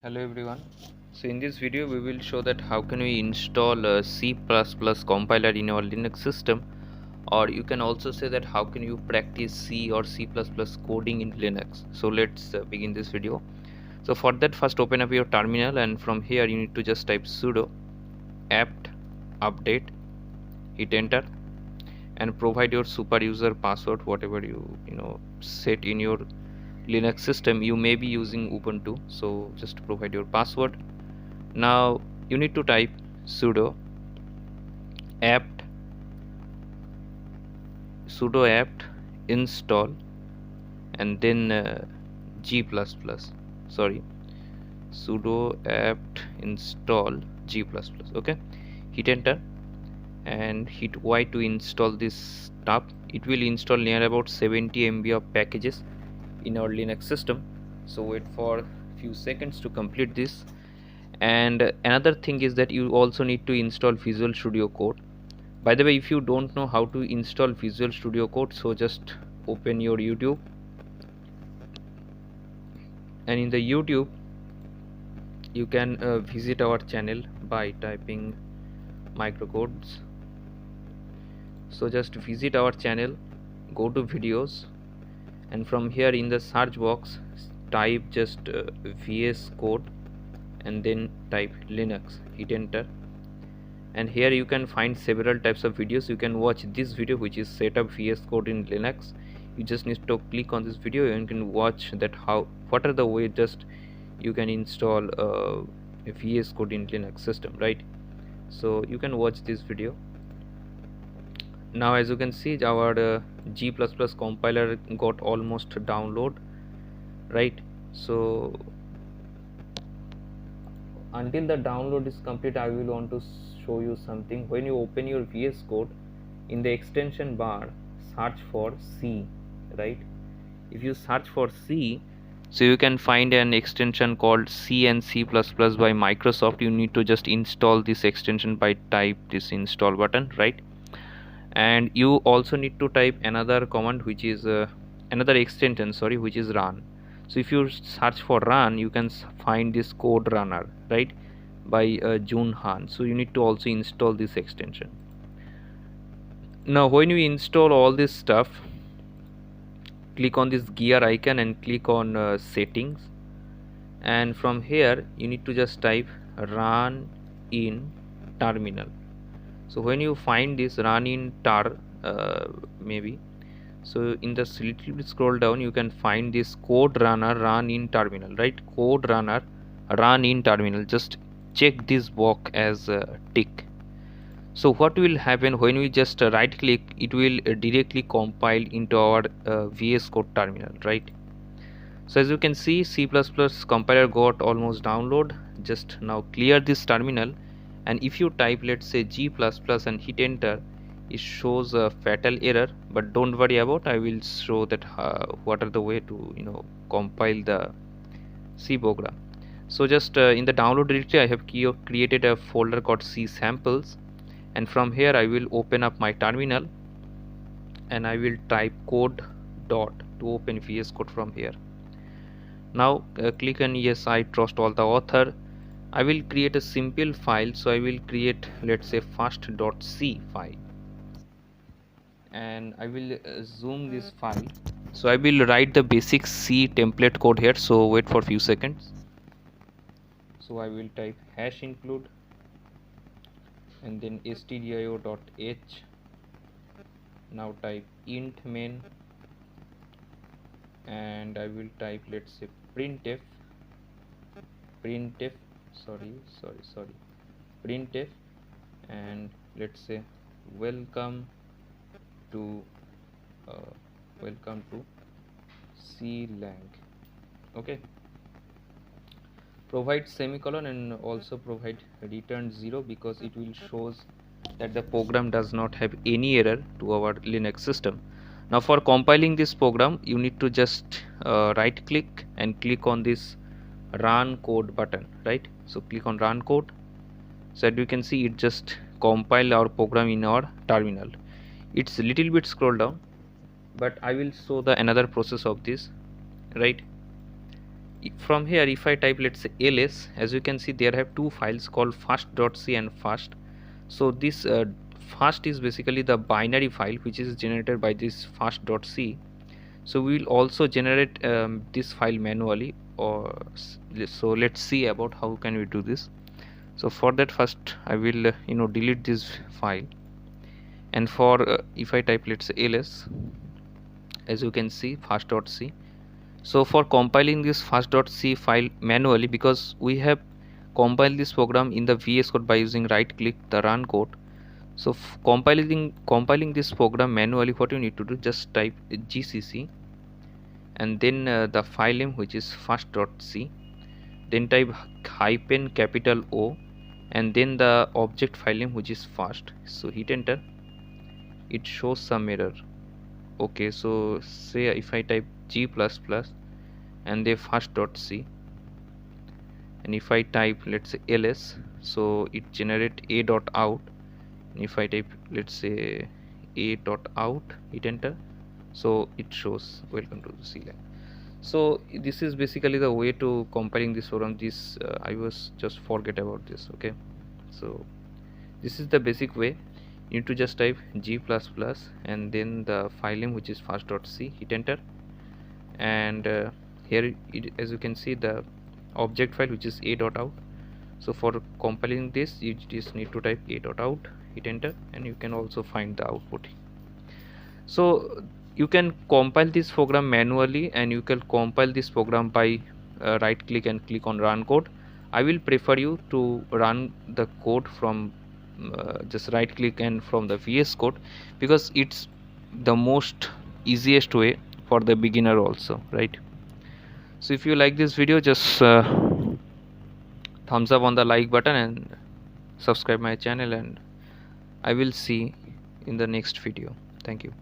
Hello everyone. So in this video we will show that how can we install a C++ compiler in our Linux system, or you can also say that how can you practice C or C++ coding in Linux. So let's begin this video. So for that, first open up your terminal, and from here you need to just type sudo apt update, hit enter, and provide your super user password, whatever you set in your Linux system. You may be using Ubuntu, so just provide your password. Now you need to type sudo apt install, and then sudo apt install g++. Okay, hit enter and hit Y to install this stuff. It will install near about 70 MB of packages in our Linux system, so wait for few seconds to complete this. And another thing is that you also need to install Visual Studio Code. By the way, if you don't know how to install Visual Studio Code, so just open your YouTube, and in the YouTube you can visit our channel by typing microcodes. So just visit our channel, go to videos, and from here in the search box type just VS Code and then type Linux, hit enter, and here you can find several types of videos. You can watch this video, which is set up VS Code in Linux. You just need to click on this video and you can watch that what are the way just you can install VS Code in Linux system, right? So you can watch this video. Now as you can see, our G++ compiler got almost download, right? So until the download is complete, I will want to show you something. When you open your VS Code, in the extension bar search for C, right? If you search for C, so you can find an extension called C and C++ by Microsoft. You need to just install this extension by type this install button, right? And you also need to type another command, which is another extension, sorry, which is run. So if you search for run, you can find this code runner, right, by Jun Han. So you need to also install this extension. Now when you install all this stuff, click on this gear icon and click on settings, and from here you need to just type run in terminal. So when you find this run in tar maybe, so in the little bit scroll down, you can find this code runner run in terminal, right? Code runner run in terminal. Just check this box as a tick. So what will happen when we just right click, it will directly compile into our VS Code terminal, right? So as you can see, C++ compiler got almost download. Just now clear this terminal, and if you type, let's say, G++ and hit enter, it shows a fatal error. But don't worry about, I will show that what are the way to compile the C program. So just in the download directory, I have created a folder called C samples, and from here I will open up my terminal and I will type code dot to open VS Code from here. Now click on yes, I trust all the author. I will create a simple file, so I will create, let's say, first.c file, and I will zoom this file. So I will write the basic C template code here, so wait for few seconds. So I will type hash include and then stdio.h. now type int main, and I will type, let's say, printf, and let's say welcome to C lang. Okay, provide semicolon and also provide return 0, because it will shows that the program does not have any error to our Linux system. Now for compiling this program, you need to just right click and click on this run code button, right? So click on run code. So as you can see, it just compile our program in our terminal. It's a little bit scroll down, but I will show the another process of this, right? from here if I type, let's say, ls, as you can see there have two files called first.c and first. So this first is basically the binary file which is generated by this first.c. So we will also generate this file manually, or so let's see about how can we do this. So for that, first I will delete this file, and for if I type, let's say, ls, as you can see first.c. So for compiling this first.c file manually, because we have compiled this program in the VS Code by using right click the run code. So compiling this program manually, what you need to do, just type gcc and then the file name which is first.c, then type hyphen capital O and then the object file name which is first. So hit enter, it shows some error. Okay, so say if I type g++ and then first.c, and if I type, let's say, ls, so it generate a.out, and if I type, let's say, a.out, hit enter, so it shows welcome to the C line. So this is basically the way to compiling this program. This I was just forget about this. Okay, so this is the basic way. You need to just type g++ and then the file name which is first.c, hit enter, and here as you can see the object file which is a.out. So for compiling this, you just need to type a.out, hit enter, and you can also find the output. So you can compile this program manually, and you can compile this program by right click and click on run code. I will prefer you to run the code from just right click and from the VS Code, because it's the most easiest way for the beginner also, right? So if you like this video, just thumbs up on the like button and subscribe my channel, and I will see in the next video. Thank you.